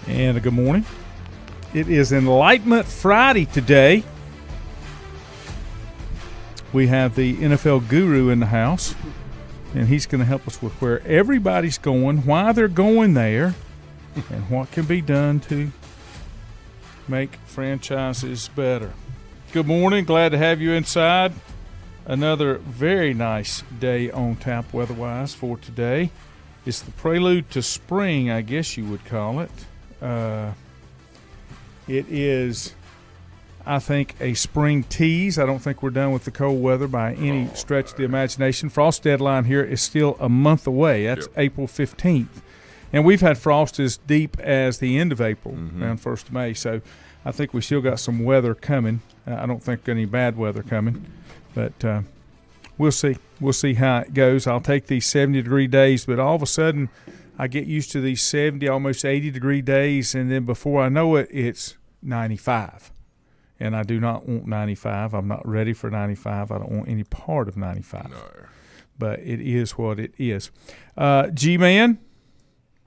And a good morning. It is Enlightenment Friday today. We have the NFL guru in the house, and he's going to help us with where everybody's going, why they're going there, and what can be done to make franchises better. Good morning. Glad to have you inside. Another very nice day on tap weather-wise for today. It's the prelude to spring, I guess you would call it. It is, I think, a spring tease. I don't think we're done with the cold weather by any stretch of the imagination. Frost deadline here is still a month away. That's April 15th. And we've had frost as deep as the end of April, around 1st of May. So I think we still got some weather coming. I don't think any bad weather coming. But we'll see. We'll see how it goes. I'll take these 70-degree days, but all of a sudden I get used to these 70, almost 80-degree days, and then before I know it, it's 95. And I do not want 95. I'm not ready for 95. I don't want any part of 95. No. But it is what it is. G-Man,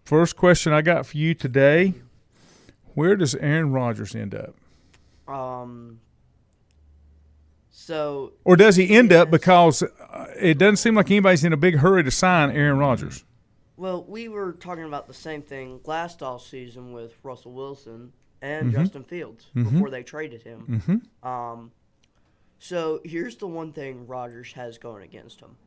first question I got for you today, where does Aaron Rodgers end up? Or does he end up because it doesn't seem like anybody's in a big hurry to sign Aaron Rodgers? Well, we were talking about the same thing last offseason with Russell Wilson and Justin Fields before they traded him. So here's the one thing Rodgers has going against him.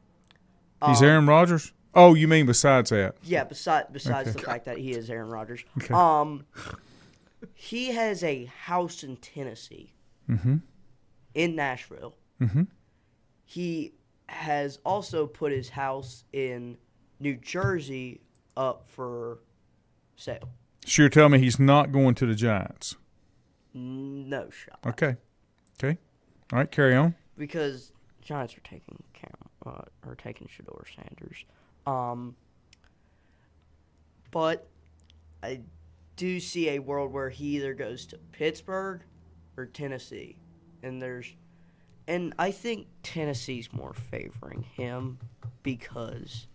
He's Aaron Rodgers? Oh, you mean besides that? Yeah, besides the fact that he is Aaron Rodgers. Okay. He has a house in Tennessee. In Nashville. He has also put his house in New Jersey up for sale. So you're telling me he's not going to the Giants? No shot. Okay. All right, carry on. Because Giants are taking Shedeur Sanders. But I do see a world where he either goes to Pittsburgh or Tennessee. And I think Tennessee's more favoring him because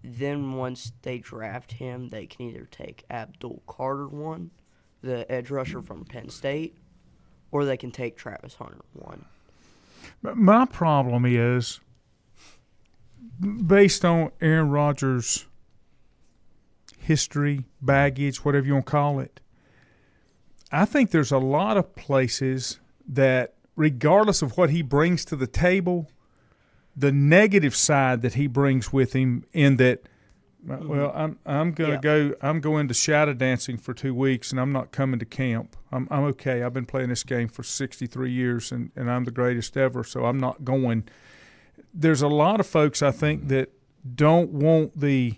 then once they draft him, they can either take Abdul Carter one, the edge rusher from Penn State, or they can take Travis Hunter one. My problem is, based on Aaron Rodgers' history, baggage, whatever you want to call it, I think there's a lot of places that, regardless of what he brings to the table, the negative side that he brings with him in that, well, I'm going to shadow dancing for 2 weeks and I'm not coming to camp. I'm okay. I've been playing this game for 63 years and I'm the greatest ever, so I'm not going. There's a lot of folks, I think, that don't want the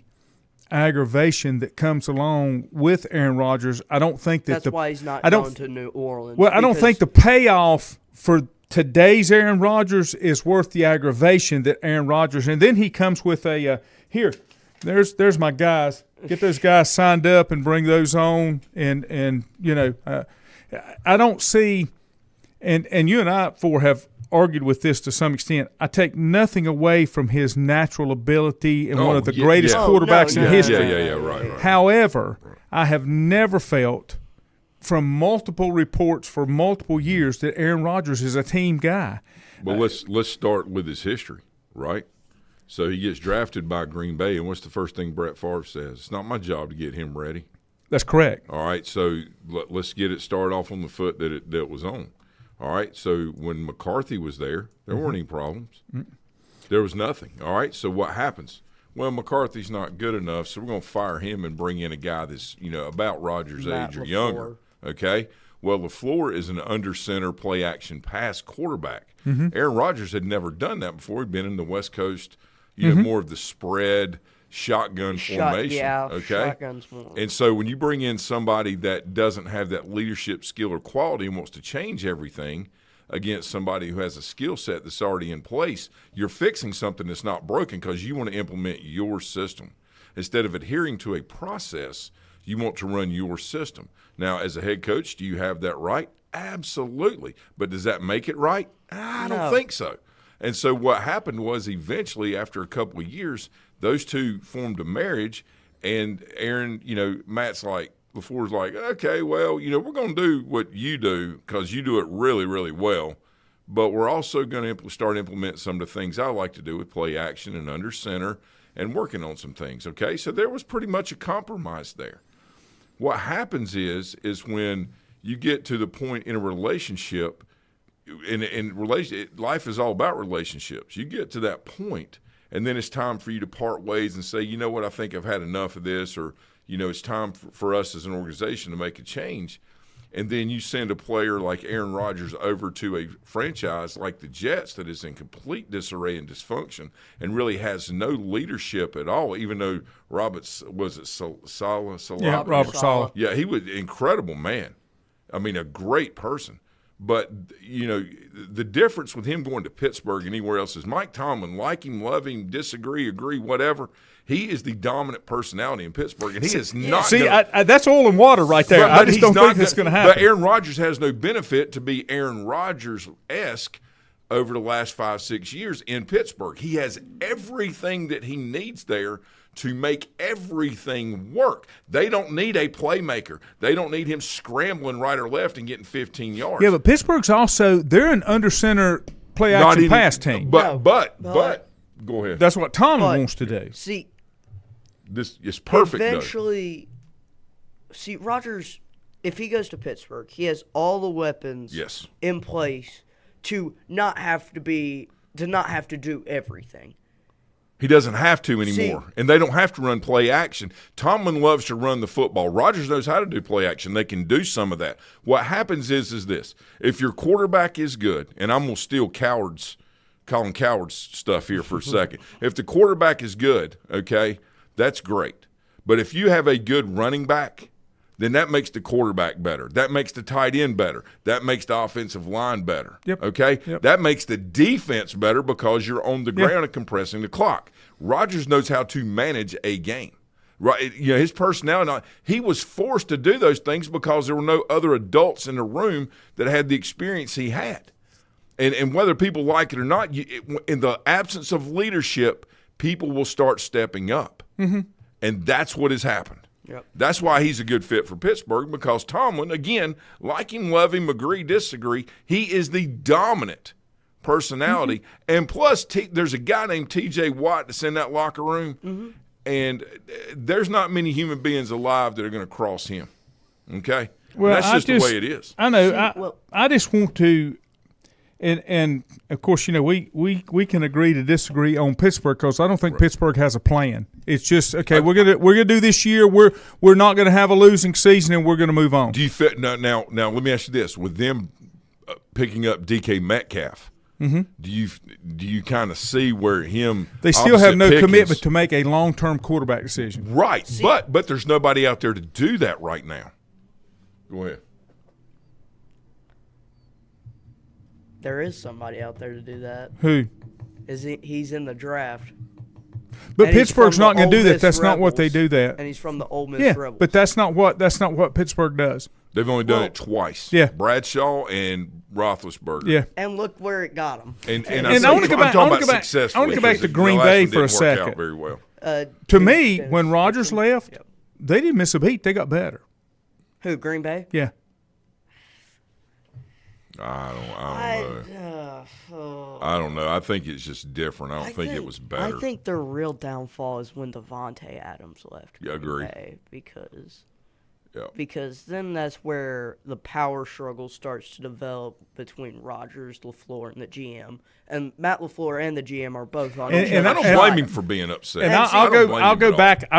aggravation that comes along with Aaron Rodgers. I don't think that that's why he's not going to New Orleans. Well, I don't think the payoff for today's Aaron Rodgers is worth the aggravation that Aaron Rodgers, and then he comes with a here. There's my guys. Get those guys signed up and bring those on, and you know, I don't see, and you and I have argued with this to some extent. I take nothing away from his natural ability and one of the greatest quarterbacks in history. Right. However, I have never felt from multiple reports for multiple years that Aaron Rodgers is a team guy. Well, let's start with his history, right? So he gets drafted by Green Bay, and what's the first thing Brett Favre says? It's not my job to get him ready. That's correct. All right, so let's get it started off on the foot that it was on. All right, so when McCarthy was there weren't any problems. There was nothing. All right, so what happens? Well, McCarthy's not good enough, so we're going to fire him and bring in a guy that's, about Rodgers' age or younger. Okay? Well, LaFleur is an under-center play-action pass quarterback. Aaron Rodgers had never done that before. He'd been in the West Coast, more of the spread shotgun formation. Shotguns more. And so when you bring in somebody that doesn't have that leadership skill or quality and wants to change everything against somebody who has a skill set that's already in place, you're fixing something that's not broken because you want to implement your system. Instead of adhering to a process, you want to run your system. Now, as a head coach, do you have that right? Absolutely. But does that make it right? I don't think so. And so what happened was eventually, after a couple of years, those two formed a marriage, and Aaron, Matt's like, LaFleur's like, okay, well, we're going to do what you do because you do it really, really well. But we're also going to start implementing some of the things I like to do with play action and under center and working on some things, okay? So there was pretty much a compromise there. What happens is when you get to the point in a relationship, life is all about relationships. You get to that point, and then it's time for you to part ways and say, you know what, I think I've had enough of this, or, it's time for us as an organization to make a change. And then you send a player like Aaron Rodgers over to a franchise like the Jets that is in complete disarray and dysfunction and really has no leadership at all, even though Robert Saleh? Yeah, Robert Saleh. Yeah, he was an incredible man. I mean, a great person. But, the difference with him going to Pittsburgh and anywhere else is Mike Tomlin, like him, love him, disagree, agree, whatever. He is the dominant personality in Pittsburgh, and he is not. See, that's oil and water right there. I just don't think that's going to happen. But Aaron Rodgers has no benefit to be Aaron Rodgers-esque over the last 5-6 years in Pittsburgh. He has everything that he needs there to make everything work. They don't need a playmaker. They don't need him scrambling right or left and getting 15 yards. Yeah, but Pittsburgh's they're an under center play action pass team. But go ahead. That's what Tomlin wants to do. See, this is perfect. Eventually, Rodgers, if he goes to Pittsburgh, he has all the weapons in place to not have to do everything. He doesn't have to anymore, and they don't have to run play action. Tomlin loves to run the football. Rodgers knows how to do play action. They can do some of that. What happens is this. If your quarterback is good, and I'm going to steal Colin Coward's stuff here for a second. If the quarterback is good, okay, that's great. But if you have a good running back, then that makes the quarterback better. That makes the tight end better. That makes the offensive line better. Yep. Okay? Yep. That makes the defense better because you're on the ground and compressing the clock. Rodgers knows how to manage a game. Right? His personality, he was forced to do those things because there were no other adults in the room that had the experience he had. And whether people like it or not, in the absence of leadership, people will start stepping up. Mm-hmm. And that's what has happened. Yep. That's why he's a good fit for Pittsburgh, because Tomlin, again, like him, love him, agree, disagree, he is the dominant personality. Mm-hmm. And plus, there's a guy named T.J. Watt that's in that locker room, and there's not many human beings alive that are going to cross him. Okay? Well, that's just the way it is. I know. I just want to – and of course, we can agree to disagree on Pittsburgh because I don't think Pittsburgh has a plan. It's just we're gonna do this year. We're not gonna have a losing season, and we're gonna move on. Do you fit now? Let me ask you this: with them picking up DK Metcalf, do you kind of see where they still have no commitment to make a long-term quarterback decision? Right, but there's nobody out there to do that right now. Go ahead. There is somebody out there to do that. Who? He's in the draft. But Pittsburgh's not going to do that. That's not what they do. That. And he's from the Ole Miss Rebels. But that's not what Pittsburgh does. They've only done it twice. Yeah. Bradshaw and Roethlisberger. Yeah. And look where it got them. And I want to go back to Green Bay for a second. Very well. To me, when Rodgers left, they didn't miss a beat. They got better. Who, Green Bay? Yeah. I don't know. I think it's just different. I don't think it was better. I think their real downfall is when Devontae Adams left. Yeah, I agree. Because then that's where the power struggle starts to develop between Rodgers, LaFleur, and the GM. And Matt LaFleur and the GM are both on. And I don't blame him for being upset. And I'll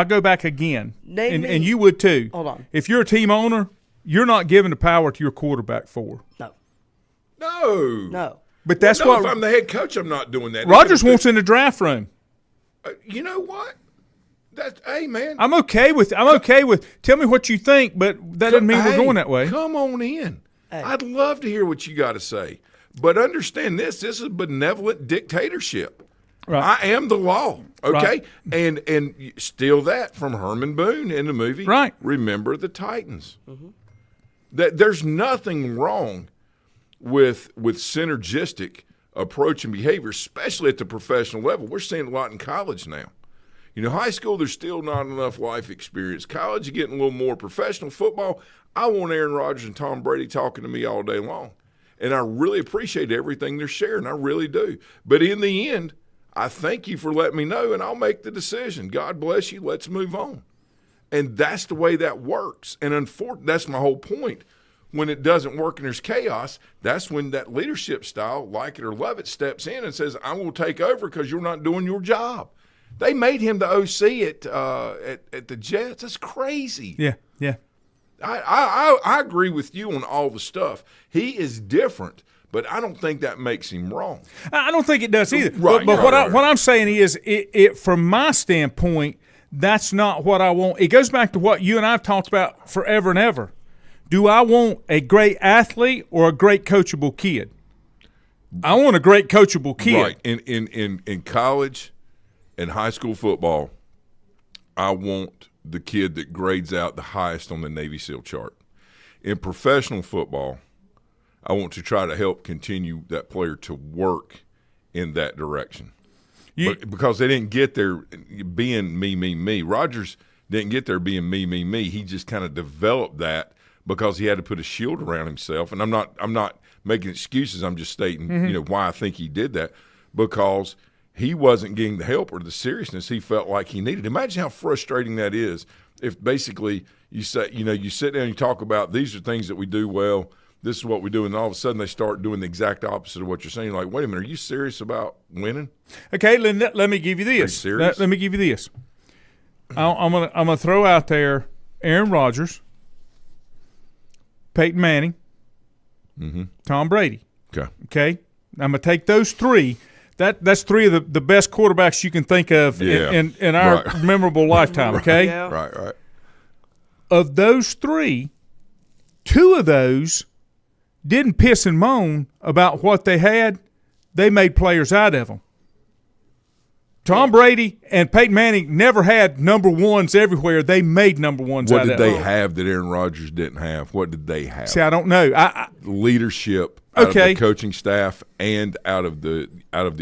go back again. And you would too. Hold on. If you're a team owner, you're not giving the power to your quarterback for. No. But that's what. If I'm the head coach, I'm not doing that. Rodgers wants in the draft room. You know what? Hey, man. I'm okay with. Tell me what you think, but that doesn't mean we're going that way. Come on in. Hey. I'd love to hear what you got to say, but understand this: this is benevolent dictatorship. Right. I am the law. Okay, right. and steal that from Herman Boone in the movie. Right. Remember the Titans. Mm-hmm. That there's nothing wrong with synergistic approach and behavior, especially at the professional level. We're seeing a lot in college now. High school, there's still not enough life experience. College, you're getting a little more. Professional football, I want Aaron Rodgers and Tom Brady talking to me all day long. And I really appreciate everything they're sharing. I really do. But in the end, I thank you for letting me know, and I'll make the decision. God bless you. Let's move on. And that's the way that works. And unfortunately, that's my whole point. When it doesn't work and there's chaos, that's when that leadership style, like it or love it, steps in and says, I will take over because you're not doing your job. They made him the OC at the Jets. That's crazy. Yeah, yeah. I agree with you on all the stuff. He is different, but I don't think that makes him wrong. I don't think it does either. Right, but right, what I'm saying is, it from my standpoint, that's not what I want. It goes back to what you and I have talked about forever and ever. Do I want a great athlete or a great coachable kid? I want a great coachable kid. Right. In college and high school football, I want the kid that grades out the highest on the Navy SEAL chart. In professional football, I want to try to help continue that player to work in that direction. Because they didn't get there being me. Rodgers didn't get there being me. He just kind of developed that because he had to put a shield around himself. And I'm not making excuses. I'm just stating, why I think he did that, because he wasn't getting the help or the seriousness he felt like he needed. Imagine how frustrating that is if basically you say, you sit down and you talk about these are things that we do well, this is what we do, and all of a sudden they start doing the exact opposite of what you're saying. You're like, wait a minute, are you serious about winning? Okay, let me give you this. Let me give you this. I'm gonna throw out there Aaron Rodgers, Peyton Manning, Tom Brady. Okay. I'm gonna take those three. That's three of the best quarterbacks you can think of in our memorable lifetime. Okay. Yeah. Right. Of those three, two of those didn't piss and moan about what they had. They made players out of them. Tom Brady and Peyton Manning never had number ones everywhere. They made number ones out of them. What did they have that Aaron Rodgers didn't have? What did they have? See, I don't know. Leadership out of the coaching staff and out of the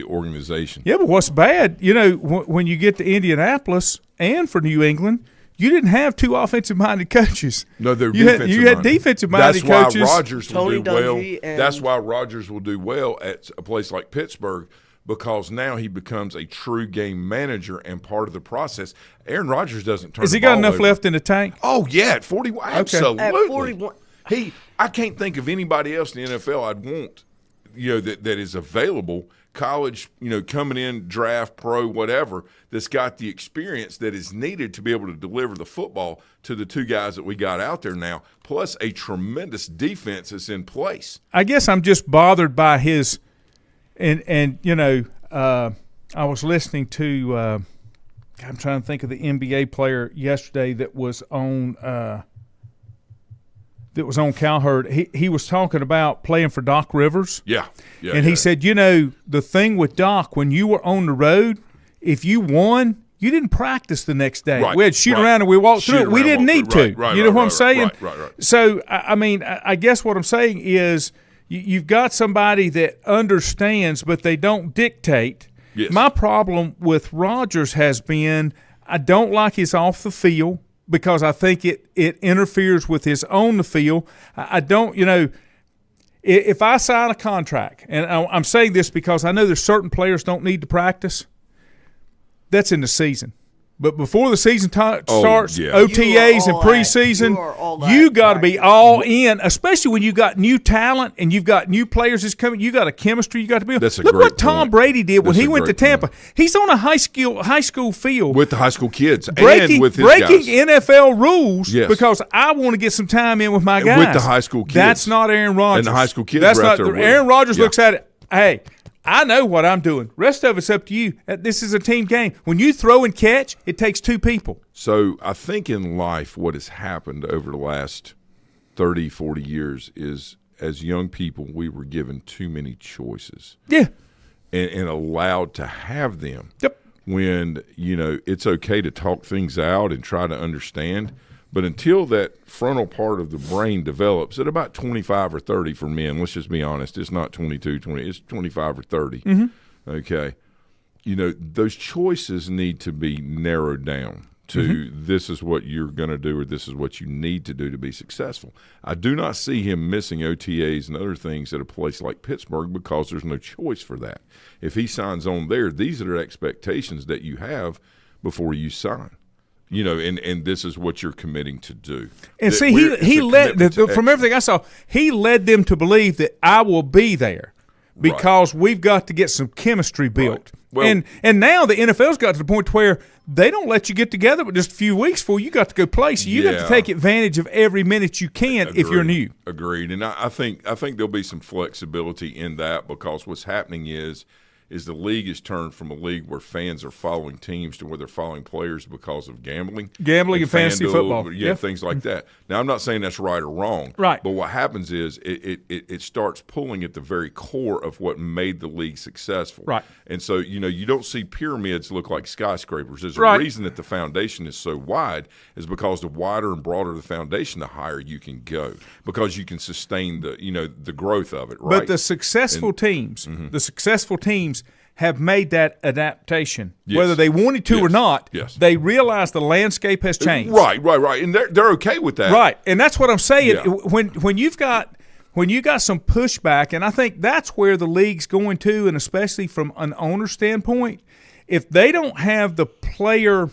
organization. Yeah, but what's bad, when you get to Indianapolis and for New England, you didn't have two offensive-minded coaches. No, they're defensive-minded. You had defensive-minded coaches. That's why Rodgers will do well at a place like Pittsburgh, because now he becomes a true game manager and part of the process. Aaron Rodgers doesn't turn. Has he got enough left in the tank? Oh yeah, at 41, absolutely. At 41, I can't think of anybody else in the NFL I'd want, that is available. College, coming in, draft, pro, whatever, that's got the experience that is needed to be able to deliver the football to the two guys that we got out there now, plus a tremendous defense that's in place. I guess I'm just bothered by his I was listening to I'm trying to think of the NBA player yesterday that was on Cowherd. He was talking about playing for Doc Rivers. Yeah. And he said, the thing with Doc, when you were on the road, if you won, you didn't practice the next day. Right, we had to shoot around and we walked through it. We didn't need to. You know what I'm saying? Right. So, I guess what I'm saying is you've got somebody that understands, but they don't dictate. Yes. My problem with Rodgers has been I don't like his off the field, because I think it interferes with his on the field. I don't, if I sign a contract, and I'm saying this because I know there's certain players don't need to practice, that's in the season. But before the season starts, OTAs and preseason, you got to be all in, especially when you got new talent and you've got new players that's coming. You got a chemistry you got to build. Look what Tom Brady did when he went to Tampa. Point. He's on a high school field with the high school kids breaking with his guys. NFL rules because I want to get some time in with my guys. With the high school kids. That's not Aaron Rodgers. And the high school kids. That's not Aaron Rodgers. Looks at it. Hey, I know what I'm doing. Rest of it's up to you. This is a team game. When you throw and catch, it takes two people. So I think in life what has happened over the last 30, 40 years is as young people we were given too many choices. Yeah. And allowed to have them. Yep. When, it's okay to talk things out and try to understand. But until that frontal part of the brain develops at about 25 or 30 for men, let's just be honest, it's not 22, 20, it's 25 or 30. Mm-hmm. Okay. those choices need to be narrowed down to this is what you're going to do or this is what you need to do to be successful. I do not see him missing OTAs and other things at a place like Pittsburgh because there's no choice for that. If he signs on there, these are the expectations that you have before you sign. And this is what you're committing to do. And see, he led from everything I saw, he led them to believe that I will be there because we've got to get some chemistry built. Right. Well, and now the NFL's got to the point where they don't let you get together but just a few weeks before you got to go play. So you got to take advantage of every minute you can if you're new. Agreed. And I think there'll be some flexibility in that because what's happening is the league has turned from a league where fans are following teams to where they're following players because of gambling and fantasy football, things like that. Now, I'm not saying that's right or wrong, right? But what happens is it starts pulling at the very core of what made the league successful, right? And so you don't see pyramids look like skyscrapers. There's a reason that the foundation is so wide is because the wider and broader the foundation, the higher you can go because you can sustain the growth of it, right? But the successful teams, have made that adaptation, whether they wanted to or not. Yes. They realize the landscape has changed. Right, and they're okay with that. Right, and that's what I'm saying. Yeah. When you've got some pushback, and I think that's where the league's going to, and especially from an owner standpoint, if they don't have the player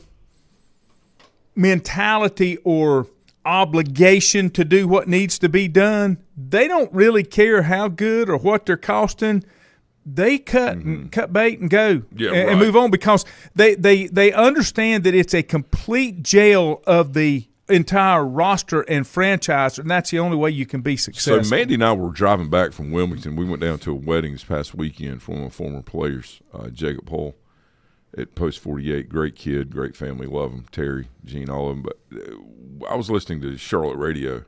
mentality or obligation to do what needs to be done, they don't really care how good or what they're costing. They cut bait and go and move on because they understand that it's a complete jail of the entire roster and franchise, and that's the only way you can be successful. So Mandy and I were driving back from Wilmington. We went down to a wedding this past weekend for one of my former players, Jacob Hull, at Post 48. Great kid, great family, love him. Terry, Gene, all of them. But I was listening to Charlotte radio.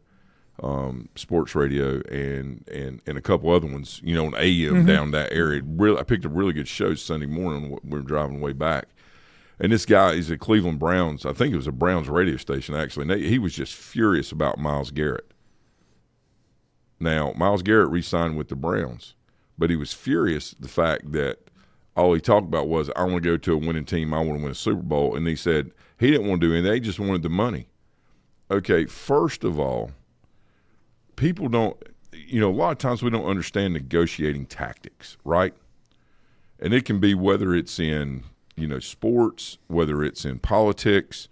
Sports radio and a couple other ones, on AM down that area. I picked up really good shows Sunday morning when we were driving way back. And this guy, he's at Cleveland Browns. I think it was a Browns radio station, actually. And he was just furious about Myles Garrett. Now, Myles Garrett re-signed with the Browns, but he was furious the fact that all he talked about was, I want to go to a winning team. I want to win a Super Bowl. And he said he didn't want to do anything. He just wanted the money. Okay, first of all, people don't, a lot of times we don't understand negotiating tactics, right? And it can be whether it's in, sports, whether it's in politics,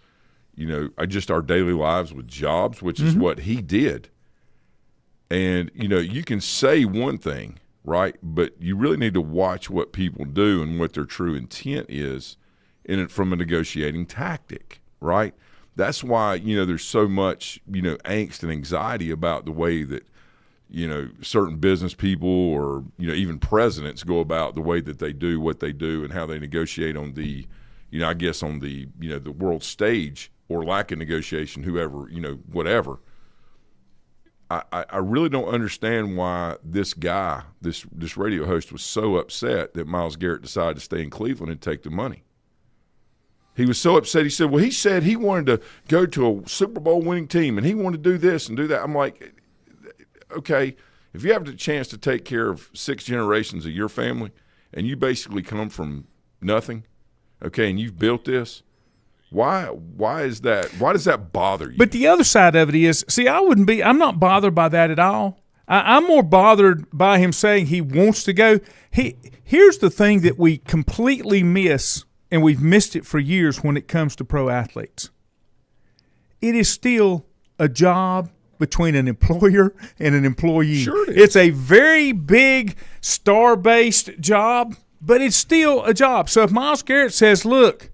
just our daily lives with jobs, which is what he did. And, you can say one thing, right? But you really need to watch what people do and what their true intent is in it from a negotiating tactic, right? That's why, there's so much, angst and anxiety about the way that, certain business people or, even presidents go about the way that they do what they do and how they negotiate on the, I guess on the, the world stage or lack of negotiation, whoever, whatever. I really don't understand why this guy, this radio host was so upset that Myles Garrett decided to stay in Cleveland and take the money. He was so upset. He said, he said he wanted to go to a Super Bowl winning team and he wanted to do this and do that. I'm like, okay, if you have the chance to take care of 6 generations of your family and you basically come from nothing, okay, and you've built this, why is that? Why does that bother you? But the other side of it is, see, I'm not bothered by that at all. I'm more bothered by him saying he wants to go. Here's the thing that we completely miss, and we've missed it for years when it comes to pro athletes. It is still a job between an employer and an employee. Sure it is. It's a very big star-based job, but it's still a job. So if Myles Garrett says, look,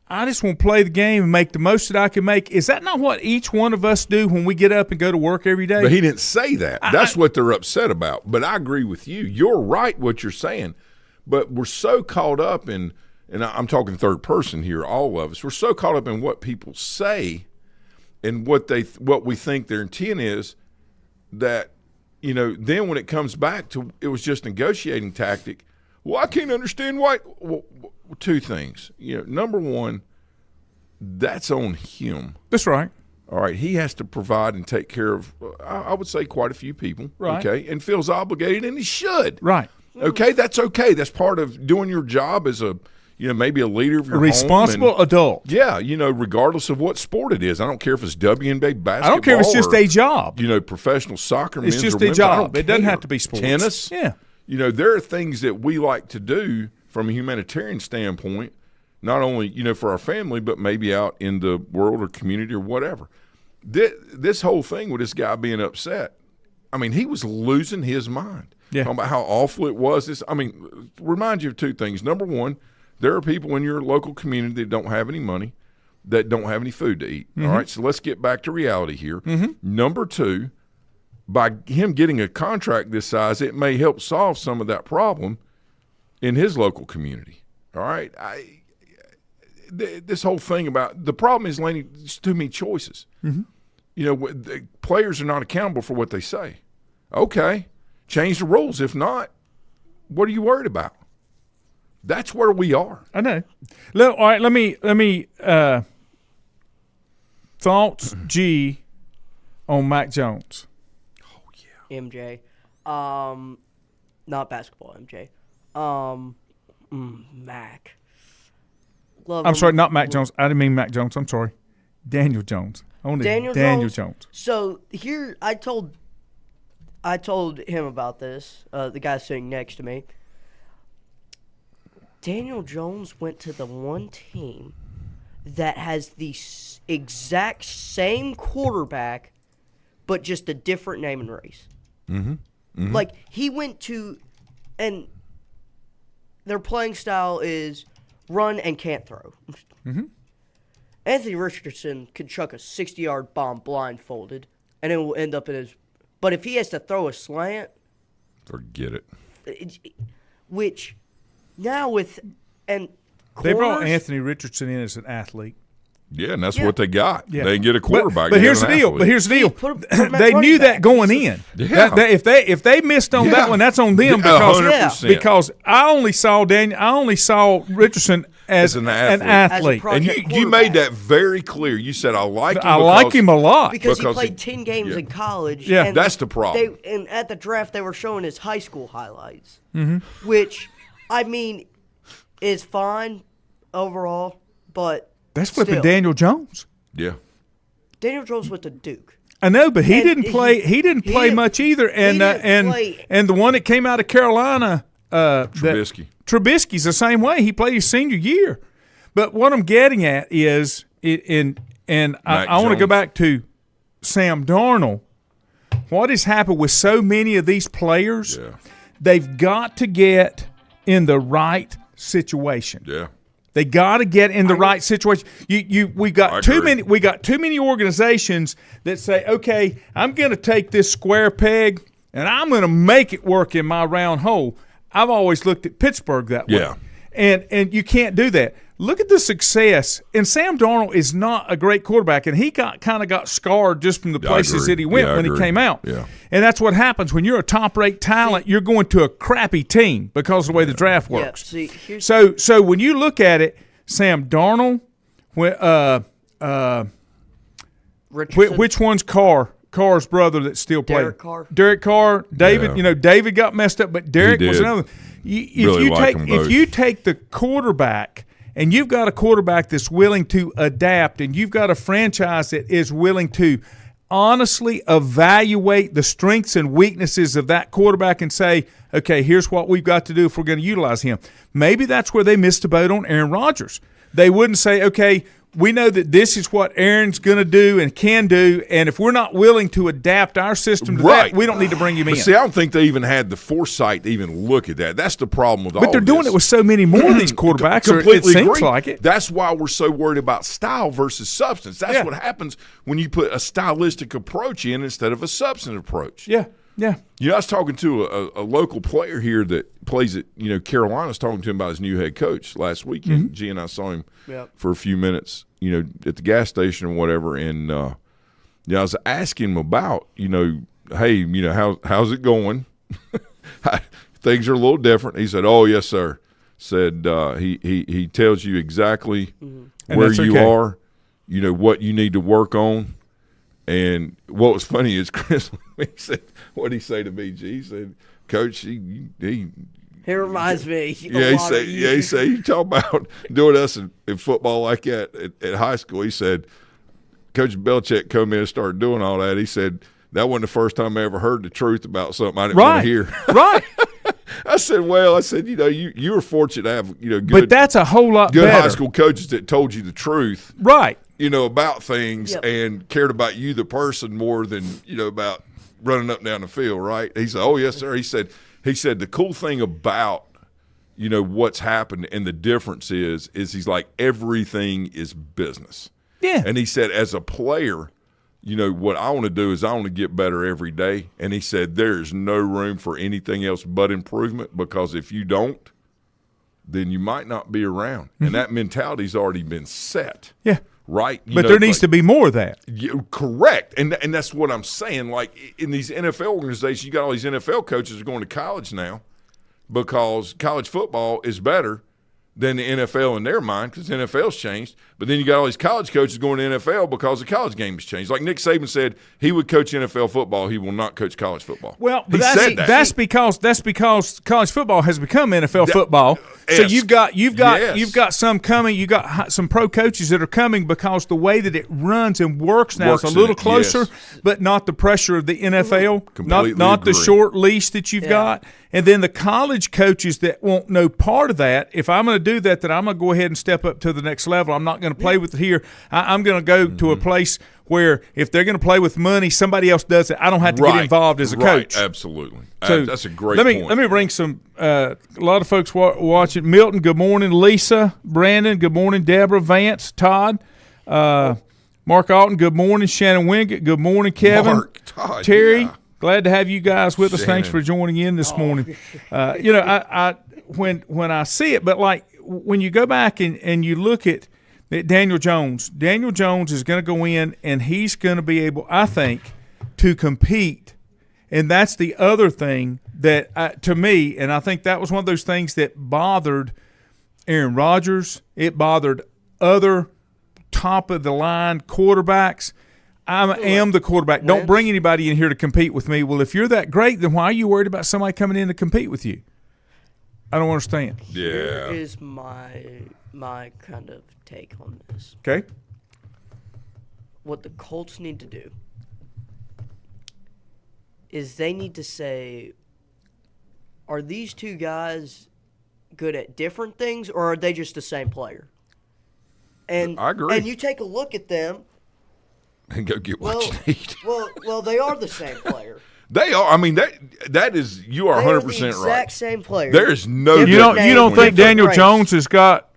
I just want to play the game and make the most that I can make, is that not what each one of us do when we get up and go to work every day? But he didn't say that. That's what they're upset about. But I agree with you. You're right what you're saying. But we're so caught up in – and I'm talking third person here, all of us. We're so caught up in what people say and what we think their intent is that, then when it comes back to it was just negotiating tactic, well, I can't understand why. Well, 2 things. Number one, that's on him. That's right. All right, he has to provide and take care of, I would say, quite a few people. Right. Okay, and feels obligated, and he should. Right. Okay, that's okay. That's part of doing your job as a maybe a leader of your a responsible home and, adult. Yeah, regardless of what sport it is. I don't care if it's WNBA basketball. I don't care if it's just or, a job. Professional soccer. It's men's just or a women's. I job. don't It doesn't care. have to be sports. Tennis. Yeah. There are things that we like to do from a humanitarian standpoint, not only, for our family, but maybe out in the world or community or whatever. This whole thing with this guy being upset, he was losing his mind. Yeah. Talking about how awful it was. Remind you of two things. Number one, there are people in your local community that don't have any money, that don't have any food to eat. All right, so let's get back to reality here. Number two, by him getting a contract this size, it may help solve some of that problem in his local community. All right, this whole thing about the problem is, Laney, there's too many choices. The players are not accountable for what they say. Okay, change the rules. If not, what are you worried about? That's where we are. I know. All right, let me thoughts G on Mac Jones. Oh yeah. MJ. Not basketball, MJ. Mac. Love I'm him. sorry, not Mac Jones. I didn't mean Mac Jones. I'm sorry. Daniel Jones. Only Daniel Jones. So here, I told him about this. The guy sitting next to me. Daniel Jones went to the one team that has the exact same quarterback, but just a different name and race. Like, he went to, and their playing style is run and can't throw. Anthony Richardson can chuck a 60-yard bomb blindfolded, and it will end up in his. But if he has to throw a slant, forget it. Which now with and They brought corners- Anthony Richardson in as an athlete. Yeah, and that's what they got. Yeah. They didn't get a quarterback. But they here's got the an deal. athlete. But here's the deal. Put him at They running knew back. that going He's in. Yeah. If they missed on that one, that's on them Yeah, because 100%. because I only saw Richardson as an an athlete. athlete. As a And project you made quarterback. that very clear. You said, I like him. I like him a lot. Because he Because played he- 10 games yeah. in college. Yeah. and That's the problem. And at the draft, they were showing his high school highlights, which, is fine overall, but That's flipping still. Daniel Jones. Yeah. Daniel Jones went to Duke. I know, but he And didn't play. He didn't play didn't- much either. And didn't play. and the one that came out of Carolina, Trubisky. Trubisky's the same way. He played his senior year. But what I'm getting at is, I want to go Jones. back to Sam Darnold. What has happened with so many of these players? Yeah. They've got to get in the right situation. Yeah. They got to get in the right situation. We I got too agree. many. We got too many organizations that say, "Okay, I'm going to take this square peg and I'm going to make it work in my round hole." I've always looked at Pittsburgh that way, Yeah. and you can't do that. Look at the success. And Sam Darnold is not a great quarterback, and he kind of got scarred just from the places agree. that he went Yeah, I when he agree. came out. Yeah. And that's what happens when you're a top-rate talent. You're going to a crappy team because of the way the draft works. Yeah, see, here's So when you look at it, Sam Darnold, Richardson. which one's Carr's brother that still played? Derek Carr. Derek Carr. David. Yeah. David got messed up, but Derek was did. another. Really like them both. If you take the quarterback and you've got a quarterback that's willing to adapt, and you've got a franchise that is willing to honestly evaluate the strengths and weaknesses of that quarterback and say, okay, here's what we've got to do if we're going to utilize him. Maybe that's where they missed the boat on Aaron Rodgers. They wouldn't say, okay, we know that this is what Aaron's going to do and can do, and if we're not willing to adapt our system to Right. that, we don't need to bring him But in. see, I don't think they even had the foresight to even look at that. That's the problem with all But they're doing this. it with so many more of these quarterbacks, or it Completely seems agree. like it. That's why we're so worried about style versus substance. That's Yeah. what happens when you put a stylistic approach in instead of a substantive approach. Yeah, yeah. I was talking to a local player here that plays at Carolina. I was talking to him about his new head coach last weekend. G and I saw him Yep. for a few minutes, at the gas station or whatever, and I was asking him about, hey, how's it going? Things are a little different. He said, "Oh, yes, sir." Said he tells you exactly And where that's you okay. are, what you need to work on. And what was funny is Chris, he said, what did he say to me, G? He said, "Coach, he It reminds me. He said, you talk about doing us in football like that at high school. He said, Coach Belichick come in and started doing all that. He said, that wasn't the first time I ever heard the truth about something I didn't want to hear. Right. I said, you were fortunate to have, good. But that's a whole lot good better. high school coaches that told you the truth. Right. About things and cared about you, the person, more than, about running up and down the field, right? He said, oh, yes, sir. He said the cool thing about, what's happened and the difference is he's like, everything is business. Yeah. And he said, as a player, what I want to do is I want to get better every day. And he said, there's no room for anything else but improvement, because if you don't, then you might not be around. Mm-hmm. And that mentality's already been set. Yeah. Right? But there needs to be more of that. Correct. And that's what I'm saying. Like, in these NFL organizations, you got all these NFL coaches are going to college now because college football is better than the NFL in their mind, because the NFL's changed. But then you got all these college coaches going to NFL because the college game has changed. Like Nick Saban said, he would coach NFL football. He will not coach college football. Well, but that's because college football has become NFL football. So you've got some coming. You got some pro coaches that are coming because the way that it runs and works now is a little closer, but not the pressure of the NFL, not the short leash that you've got. And then the college coaches that want no part of that, if I'm going to do that, then I'm going to go ahead and step up to the next level. I'm not going to play with it here. I'm going to go to a place where if they're going to play with money, somebody else does it. I don't have to get involved as a coach. Absolutely. So that's a great point. Let me bring some a lot of folks watching. Milton, good morning. Lisa, Brandon, good morning. Deborah, Vance, Todd, Mark Alton, good morning. Shannon Wingate, good morning. Kevin, Mark, Todd, Terry, glad to have you guys with us. Thanks for joining in this morning. I when I see it, but like when you go back and you look at Daniel Jones is going to go in and he's going to be able, I think, to compete. And that's the other thing that, to me, and I think that was one of those things that bothered Aaron Rodgers. It bothered other top-of-the-line quarterbacks. I am the quarterback. Don't bring anybody in here to compete with me. Well, if you're that great, then why are you worried about somebody coming in to compete with you? I don't understand. Yeah. Here is my kind of take on this. Okay. What the Colts need to do is they need to say, are these two guys good at different things, or are they just the same player? And I agree. And you take a look at them. And go get what you need. well, they are the same player. They are. I mean, that is, you are 100% right. Exact same player. There is no. You don't think Daniel Jones has got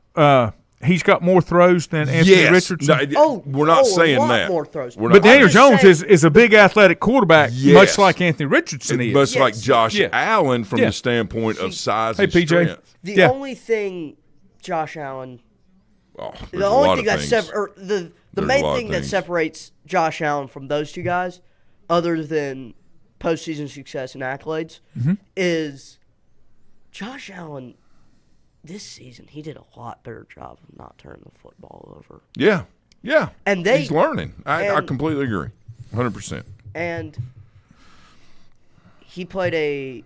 he's got more throws than Anthony Richardson? No, we're not saying that. More throws. But Daniel Jones is a big athletic quarterback, much like Anthony Richardson is. Much like Josh Allen from the standpoint of size and PJ. strength. The only thing Josh Allen the main thing that separates Josh Allen from those two guys, other than postseason success and accolades, is Josh Allen. This season, he did a lot better job of not turning the football over. Yeah. And he's learning. I completely agree, 100%. And he played a,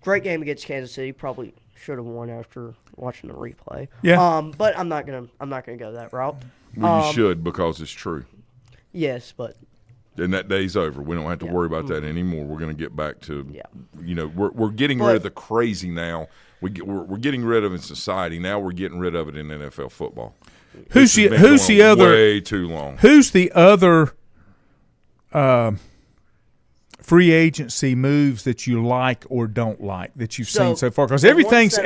great game against Kansas City. Probably should have won after watching the replay. Yeah. But I'm not gonna go that route. Well, you should, because it's true. Yes, but. And that day's over. We don't have to worry about that anymore. We're going to get back to, we're getting rid of the crazy now. We're getting rid of it in society. Now we're getting rid of it in NFL football. Who's the other? Way too long. Who's the other free agency moves that you like or don't like that you've seen so far? Because everything's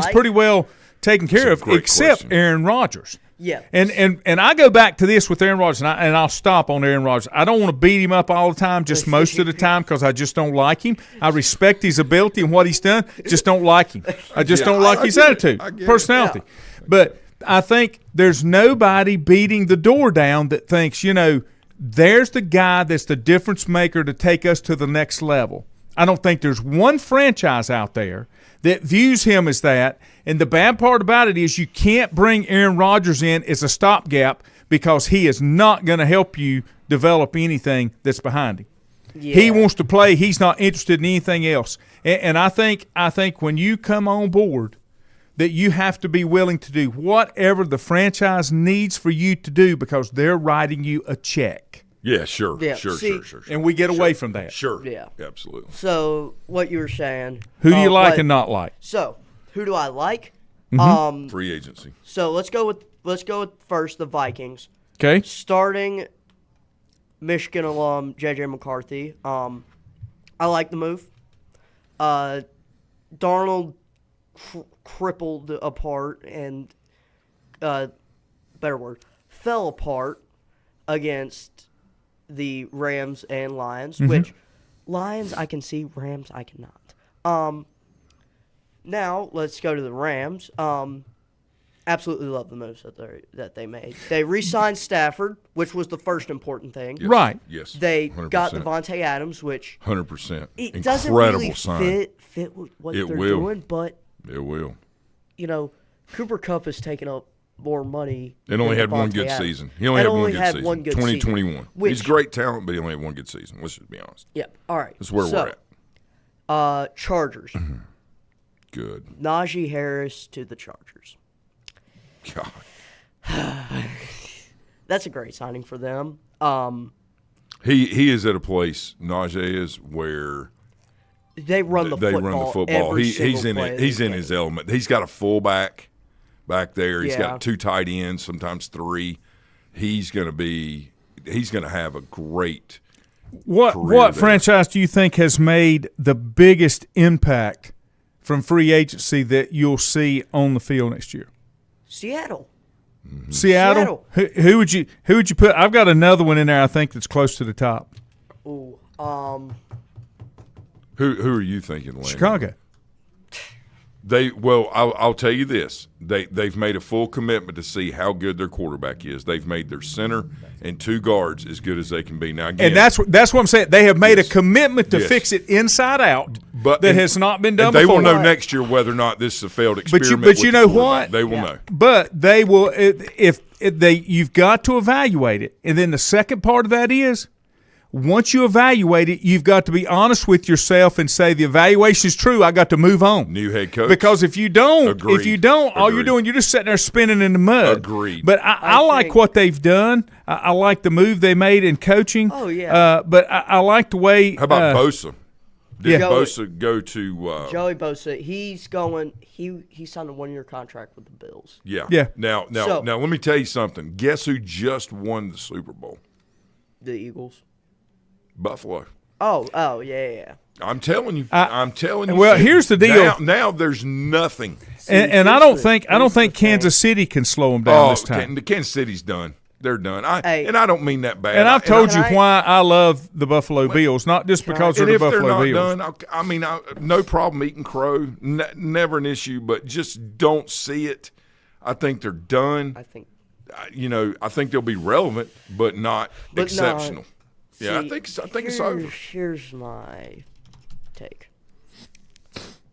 pretty well taken care of, except Aaron Rodgers. Yeah, and I go back to this with Aaron Rodgers, and I'll stop on Aaron Rodgers. I don't want to beat him up all the time, just most of the time, because I just don't like him. I respect his ability and what he's done, just don't like him. I just don't like his attitude, personality. Yeah. But I think there's nobody beating the door down that thinks, there's the guy that's the difference maker to take us to the next level. I don't think there's one franchise out there that views him as that. And the bad part about it is you can't bring Aaron Rodgers in as a stopgap, because he is not going to help you develop anything that's behind him. He Yeah. wants to play. He's not interested in anything else. And I think when you come on board, that you have to be willing to do whatever the franchise needs for you to do because they're writing you a check. Yeah, sure, Yeah, sure, see- sure. And we get away from that. Sure. Yeah. Absolutely. So what you were saying? Who do you like what- and not like? So who do I like? Mm-hmm. Free agency. So let's go with first the Vikings. Okay. Starting Michigan alum J.J. McCarthy. I like the move. Darnold crippled apart and better word, fell apart against the Rams and Lions, which Lions I can see, Rams I cannot. Now let's go to the Rams. Absolutely love the moves that they made. They re-signed Stafford, which was the first important thing. Yes. Right. Yes. They 100%. got Devontae Adams, which 100%. it Incredible doesn't really sign. fit with what It they're will. doing, but It will. Cooper Kupp has taken up more money. It only than had one Devontae good Adams. season. He only And had only one good had season. one good season, 2021. which- He's great talent, but he only had one good season. Let's just be honest. Yeah. All right. That's where we're at. Chargers. Good. Najee Harris to the Chargers. God. That's a great signing for them. He is at a place, Najee is, where They run the they football. run the football. Every He's single in play it. of He's the in game. his element. He's got a fullback back there. He's Yeah. got 2 tight ends, sometimes 3. He's going to have a great What career there. franchise do you think has made the biggest impact from free agency that you'll see on the field next year? Seattle. Seattle. Who would you put? I've got another one in there. I think that's close to the top. Ooh. Who are you thinking, Landon? Chicago. I'll tell you this. They've made a full commitment to see how good their quarterback is. They've made their center and 2 guards as good as they can be. Now again, And that's what I'm saying. They have made Yes. a commitment to Yes. fix it inside out, but that has not been done and they before. will know next year whether or not this is a failed experiment. but with you the know quarterback. what? They will Yeah. know. But they will if you've got to evaluate it. And then the second part of that is, once you evaluate it, you've got to be honest with yourself and say the evaluation is true. I got to move on. New head coach. Because if you don't, Agreed. all you're Agreed. doing, you're just sitting there spinning in the mud. Agreed. But I like think- what they've done. I like the move they made in coaching. Oh, yeah. But I like the way. How about Bosa? Did yeah. Bosa go to? Joey Bosa. He's going. He signed a 1-year contract with the Bills. Yeah. Yeah. Now, So- let me tell you something. Guess who just won the Super Bowl? The Eagles. Buffalo. Oh, yeah. I'm telling you. I'm telling you. Well, here's the deal. Now there's nothing. And I don't think Kansas City can slow them down this time. Kansas City's done. They're done. Hey. And I don't mean that bad. And I've told you Can I- why I love the Buffalo Bills, not just because they're And the if they're Buffalo not Bills. done, I mean, no problem eating crow. Never an issue. But just don't see it. I think they're done. I think. I think they'll be relevant, but not But exceptional. Yeah, I See, think it's over. Here's my take.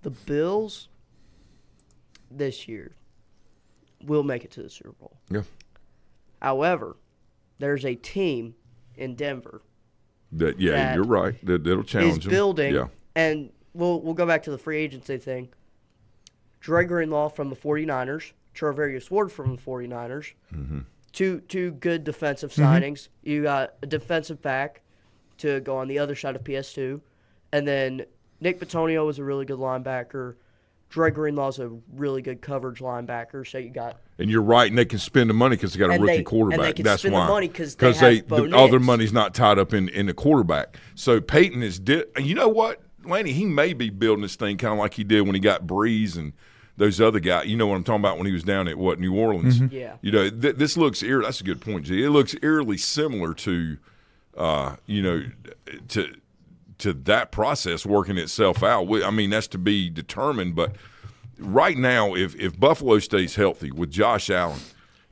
The Bills this year will make it to the Super Bowl. Yeah. However, there's a team in Denver That that you're right. That'll is challenge them. building, Yeah. and we'll go back to the free agency thing. Dre Greenlaw from the 49ers, Charvarius Ward from the 49ers, two good defensive signings. You got a defensive back to go on the other side of PS2, and then Nick Bitonio is a really good linebacker. Dre Greenlaw's a really good coverage linebacker. So you got And you're right, and they can spend the money because they got a And rookie they- quarterback. and they can That's spend the why. money 'cause they have Bo all their Nix. money's not tied up in the quarterback. So Peyton is. You know what, Lanny? He may be building this thing kind of like he did when he got Breeze and those other guys. You know what I'm talking about when he was down at New Orleans. Yeah. This looks. That's a good point, G. It looks eerily similar to, to that process working itself out. I mean, that's to be determined. But right now, if Buffalo stays healthy with Josh Allen,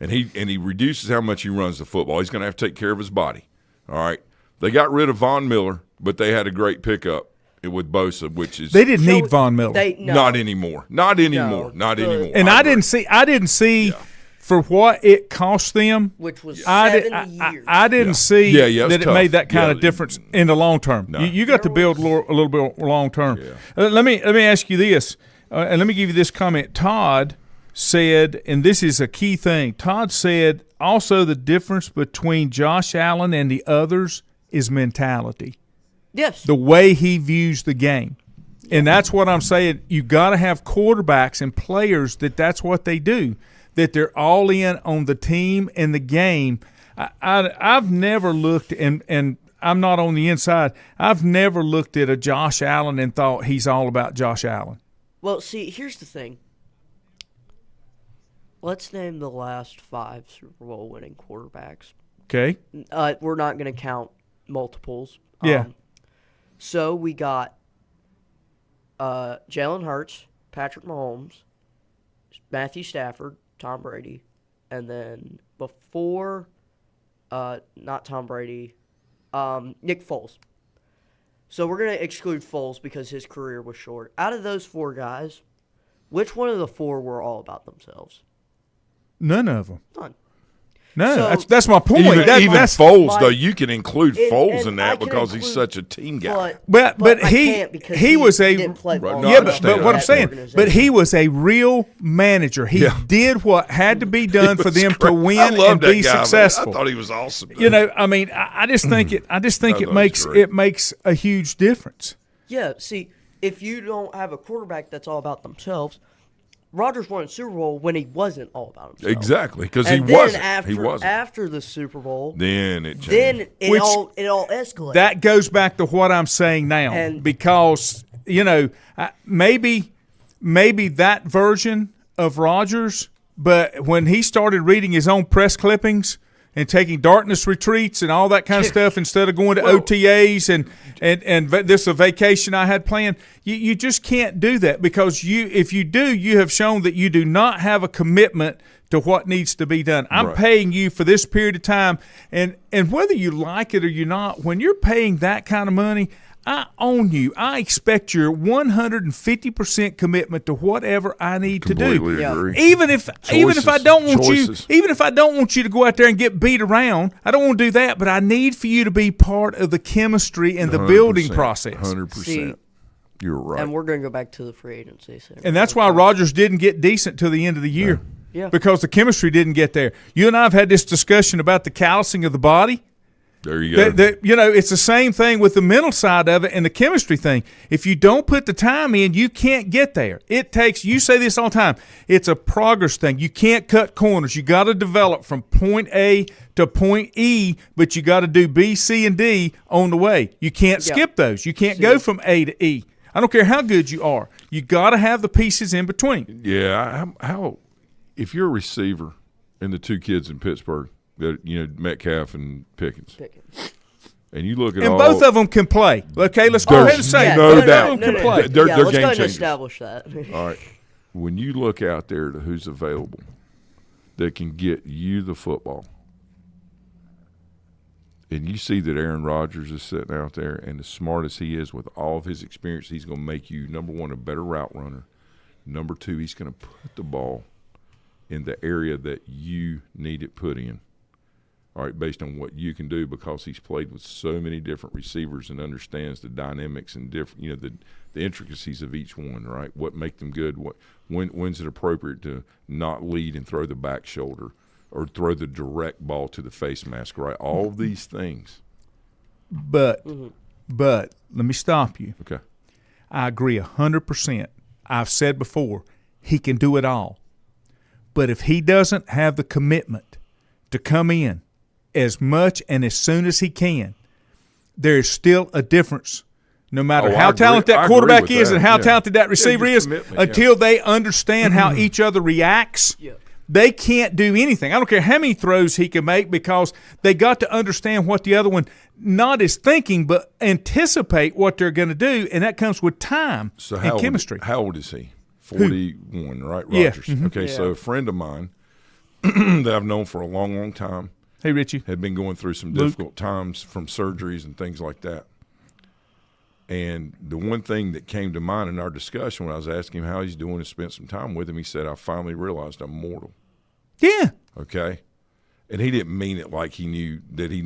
and he reduces how much he runs the football, he's going to have to take care of his body. All right. They got rid of Von Miller, but they had a great pickup with Bosa, which is They didn't need Von Miller. No. not anymore. Not anymore. No. Not The- anymore. And I didn't agree. see for what it cost them, which was I 70 years. I didn't see Yeah, that it's it made tough. that kind Yeah, of difference in the long term. No. You got to build a little bit long term. Yeah. Let me ask you this, and let me give you this comment. Todd said, and this is a key thing. Todd said also the difference between Josh Allen and the others is mentality. Yes. The way he views the game. And that's what I'm saying. You got to have quarterbacks and players that's what they do, that they're all in on the team and the game. I've never looked, and I'm not on the inside, I've never looked at a Josh Allen and thought he's all about Josh Allen. Well, see, here's the thing. Let's name the last 5 Super Bowl winning quarterbacks. Okay? We're not going to count multiples. Yeah. So we got Jalen Hurts, Patrick Mahomes, Matthew Stafford, Tom Brady, and then before, not Tom Brady, Nick Foles. So we're going to exclude Foles because his career was short. Out of those 4 guys, which one of the 4 were all about themselves? None of them. None. No, So- that's my point. Even That's Foles, though, you can include And- Foles and in I that can because he's include- such a team guy. But I he can't because he was a didn't play Right, ball no, I yeah, for but understand what that I'm saying, organization. but he was a real manager. He Yeah. did what had to be done for them to I win love and that be guy, man. successful. I thought he was awesome. You know, I mean, I just think it. I just think I it thought he makes was great. it makes a huge difference. Yeah, see, if you don't have a quarterback that's all about themselves, Rodgers won a Super Bowl when he wasn't all about himself. Exactly, because he And then wasn't. after, He wasn't. after the Super Bowl, Then it changed. then it Which- all escalated. That goes back to what I'm saying now, And- because maybe that version of Rodgers, but when he started reading his own press clippings and taking darkness retreats and all that kind of stuff instead of going to OTAs and this is a vacation I had planned, you just can't do that because if you do, you have shown that you do not have a commitment to what needs to be done. I'm Right. paying you for this period of time, and whether you like it or you're not, when you're paying that kind of money, I own you. I expect your 150% commitment to whatever I need to do. Completely Yeah. agree. Even if I don't want Choices. even if I don't want you to go out there and get beat around, I don't want to do that. But I need for you to be part of the chemistry and the building process. 100%. See, You're right. and we're going to go back to the free agency. So And that's why Rodgers didn't get decent till the end of the year. Yeah. Because the chemistry didn't get there. You and I have had this discussion about the callousing of the body. There you go. It's the same thing with the mental side of it and the chemistry thing. If you don't put the time in, you can't get there. It takes, you say this all the time, it's a progress thing. You can't cut corners. You got to develop from point A to point E, but you got to do B, C, and D on the way. You can't skip those. You can't go from A to E. I don't care how good you are. You got to have the pieces in between. Yeah, how if you're a receiver and the 2 kids in Pittsburgh, that Metcalf and Pickens, and you look at And all, both of them can play. Okay, let's go ahead and say Yeah, it. no Both doubt. of them can no, play. They're let's game go ahead and changers. establish that. All right, when you look out there to who's available that can get you the football, and you see that Aaron Rodgers is sitting out there, and as smart as he is with all of his experience, he's going to make you, number one, a better route runner. Number 2, he's going to put the ball in the area that you need it put in. All right, based on what you can do, because he's played with so many different receivers and understands the dynamics and different, the intricacies of each one. Right, what make them good? When's it appropriate to not lead and throw the back shoulder, or throw the direct ball to the face mask? Right, all of these things. But let me stop you. Okay, I agree 100%. I've said before, he can do it all. But if he doesn't have the commitment to come in as much and as soon as he can, there's still a difference. No matter how talented that quarterback is and how talented that receiver is, until they understand how each other reacts, they can't do anything. I don't care how many throws he can make, because they got to understand what the other one not is thinking, but anticipate what they're going to do, and that comes with time and chemistry. How old is he? 41, right? Yeah. Rodgers. Okay, so a friend of mine that I've known for a long, long time Hey, Richie. had been going through some difficult times from surgeries and things like that. And the one thing that came to mind in our discussion when I was asking him how he's doing and spent some time with him, he said, I finally realized I'm mortal. Yeah. Okay. And he didn't mean it like he knew that he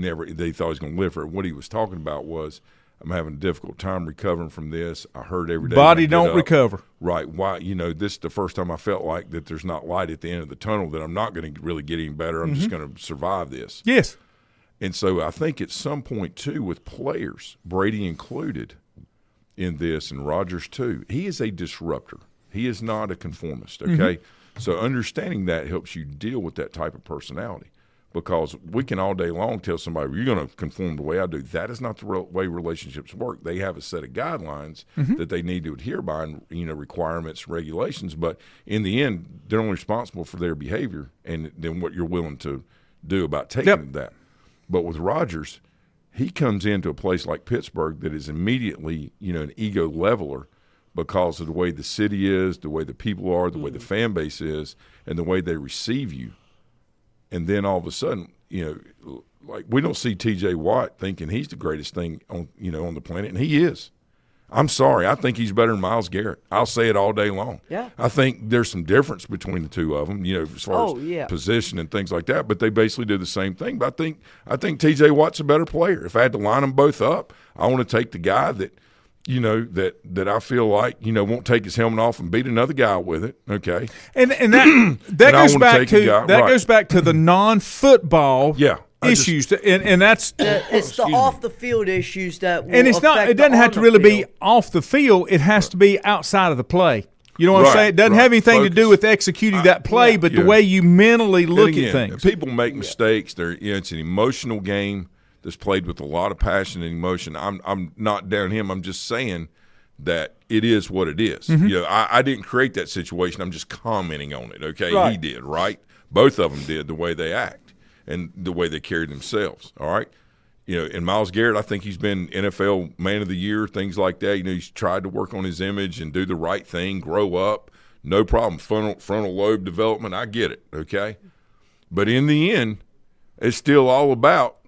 thought he was going to live for it. What he was talking about was, I'm having a difficult time recovering from this. I hurt every day. Body don't recover. Right. Why? This is the first time I felt like that there's not light at the end of the tunnel, that I'm not going to really get any better. I'm just going to survive this. Yes. And so I think at some point, too, with players, Brady included in this and Rodgers too, he is a disruptor. He is not a conformist, okay? So understanding that helps you deal with that type of personality, because we can all day long tell somebody, you're going to conform the way I do. That is not the way relationships work. They have a set of guidelines that they need to adhere by, and requirements, regulations. But in the end, they're only responsible for their behavior and then what you're willing to do about taking that. But with Rodgers, he comes into a place like Pittsburgh that is immediately, an ego leveler because of the way the city is, the way the people are, the way the fan base is, and the way they receive you. And then all of a sudden, like we don't see T.J. Watt thinking he's the greatest thing on the planet, and he is. I'm sorry. I think he's better than Myles Garrett. I'll say it all day long. Yeah. I think there's some difference between the two of them, as far as position and things like that, but they basically do the same thing. But I think T.J. Watt's a better player. If I had to line them both up, I want to take the guy that, that I feel like, won't take his helmet off and beat another guy with it. Okay. And that goes back to the non-football issues, and that's it's the off the field issues that will and it's not. It doesn't have to really be field. off the field. It has to be outside of the play. You know what I'm saying? It doesn't have anything to do with executing that play, but the way you mentally look at things. People make mistakes. It's an emotional game that's played with a lot of passion and emotion. I'm not down him. I'm just saying that it is what it is. I didn't create that situation. I'm just commenting on it. Okay, He did, right? Both of them did, the way they act and the way they carry themselves, all right? And Myles Garrett, I think he's been NFL Man of the Year, things like that. He's tried to work on his image and do the right thing, grow up, no problem. Frontal lobe development, I get it, okay? But in the end, it's still all about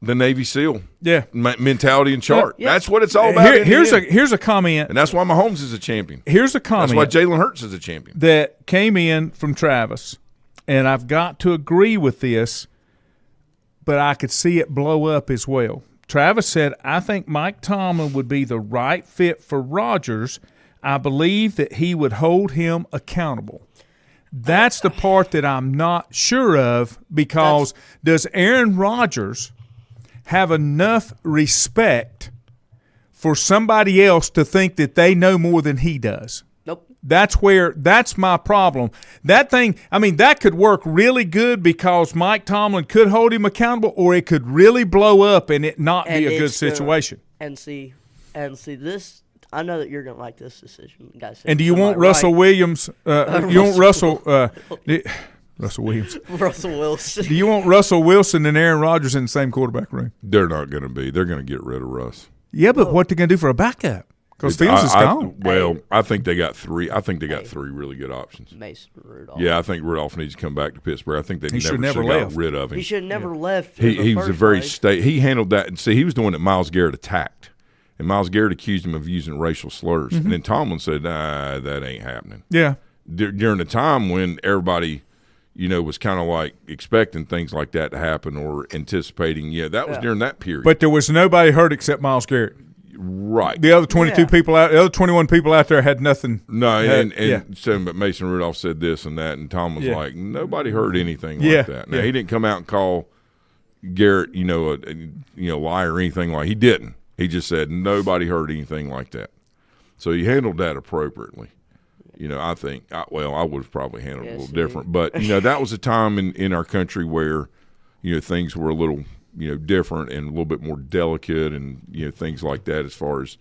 the Navy SEAL mentality and chart. That's what it's all about. Here's a comment. And that's why Mahomes is a champion. Here's a comment. That's why Jalen Hurts is a champion. That came in from Travis. And I've got to agree with this, but I could see it blow up as well. Travis said, I think Mike Tomlin would be the right fit for Rodgers. I believe that he would hold him accountable. That's the part that I'm not sure of, because does Aaron Rodgers have enough respect for somebody else to think that they know more than he does? Nope. That's my problem. That thing, that could work really good because Mike Tomlin could hold him accountable, or it could really blow up and it not be a good situation. And see this. I know that you're gonna like this decision, guys. And do you want Russell Williams? You want Russell Williams? Russell Wilson. Do you want Russell Wilson and Aaron Rodgers in the same quarterback room? They're not going to be. They're going to get rid of Russ. Yeah, but what they're going to do for a backup? Because Fields is gone. I think they got three. I think they got three really good options. Mason Rudolph. Yeah, I think Rudolph needs to come back to Pittsburgh. I think they never got rid of him. He should have never left. He was a very he handled that. And see, he was the one that Myles Garrett attacked. And Myles Garrett accused him of using racial slurs. And then Tomlin said, nah, that ain't happening. Yeah. During the time when everybody, was kind of like expecting things like that to happen or anticipating. Yeah, that was during that period. But there was nobody hurt except Myles Garrett. Right. The other 22 people out, the other 21 people out there had nothing. No, but Mason Rudolph said this and that, and Tom was like, nobody heard anything like that. Now, he didn't come out and call Garrett, a liar or anything like. He didn't. He just said nobody heard anything like that. So he handled that appropriately. I think, I would have probably handled it a little different. But, that was a time in our country where, things were a little, different and a little bit more delicate and, things like that as far as,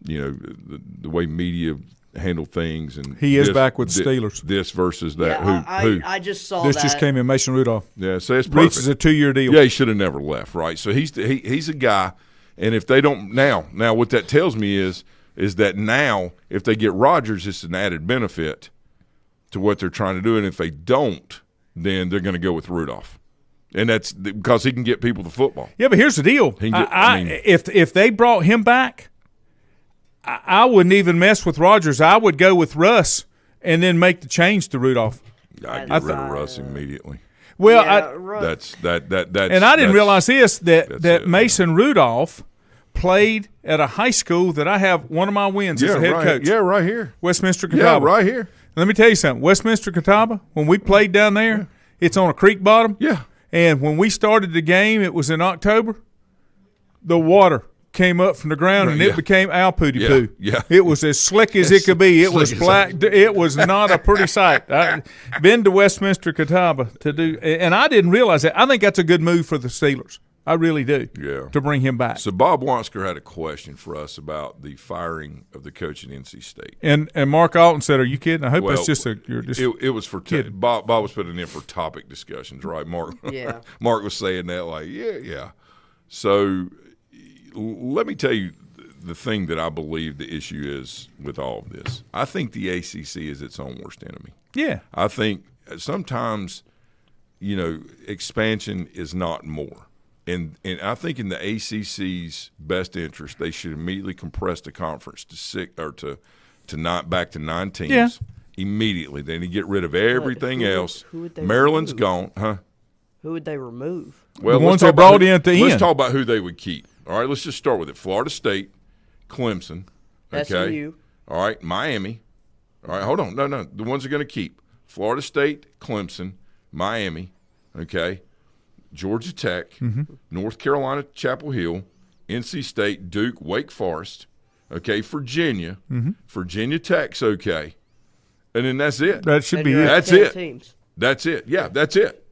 the way media handle things. And he is back with the Steelers. This versus that. Yeah, I just saw this just came in, Mason Rudolph. Yeah, so it's perfect. Reaches a 2-year deal. Yeah, he should have never left, right? So he's a guy, and if they don't now what that tells me is that now if they get Rodgers, it's an added benefit to what they're trying to do, and if they don't, then they're going to go with Rudolph. And that's because he can get people to football. Yeah, but here's the deal. If they brought him back, I wouldn't even mess with Rodgers. I would go with Russ and then make the change to Rudolph. I get rid of Russ immediately. Well, That's and I didn't realize this that it, Mason Rudolph played at a high school that I have one of my wins as a head coach. Yeah, right here. Westminster Catawba. Yeah, right here. Let me tell you something. Westminster Catawba, when we played down there, it's on a creek bottom. Yeah. And when we started the game, it was in October. The water came up from the ground and it became Alpooty Poo. Yeah. It was as slick as it could be. It was black. It was not a pretty sight. I've been to Westminster Catawba to do, and I didn't realize that. I think that's a good move for the Steelers. I really do. Yeah. To bring him back. So Bob Wansker had a question for us about the firing of the coach at NC State. And Mark Alton said, "Are you kidding?" I hope that's just you're just. It was for Bob was putting in for topic discussions, right? Mark. Yeah. Mark was saying that like, yeah. So let me tell you the thing that I believe the issue is with all of this. I think the ACC is its own worst enemy. Yeah. I think sometimes, expansion is not more. And I think in the ACC's best interest, they should immediately compress the conference to 6 or to back to 9 teams immediately. Then you get rid of everything else. Who would they Maryland's remove? gone, huh? Who would they remove? Well, The ones they brought in at the Let's end. talk about who they would keep. All right, let's just start with it. Florida State, Clemson, okay. SMU. All right, Miami. All right, hold on. No. The ones they're going to keep. Florida State, Clemson, Miami, okay. Georgia Tech, North Carolina, Chapel Hill, NC State, Duke, Wake Forest, okay, Virginia. Virginia Tech's okay. And then that's it. That should And be you're it. at That's 10 it. Teams. That's it. Yeah, that's it.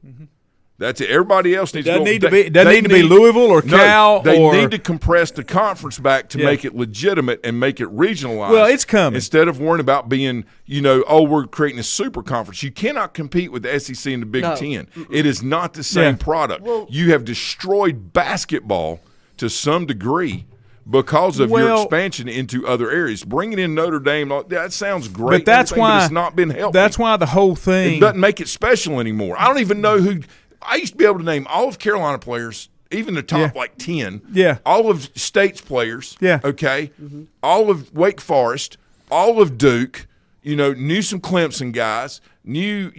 That's it. Everybody else needs Doesn't to go. need to be Louisville or Cal. They or, need to compress the conference back to make it legitimate and make it regionalized. Well, it's coming. Instead of worrying about being, we're creating a super conference. You cannot compete with the SEC and the Big Ten. It is not the same product. Well, you have destroyed basketball to some degree because of your expansion into other areas. Bringing in Notre Dame, that sounds great. But that's why it's not been healthy. That's why the whole thing It doesn't make it special anymore. I don't even know who. I used to be able to name all of Carolina players, even the top 10. Yeah. All of State's players. Yeah. Okay. All of Wake Forest. All of Duke. Knew some Clemson guys. Knew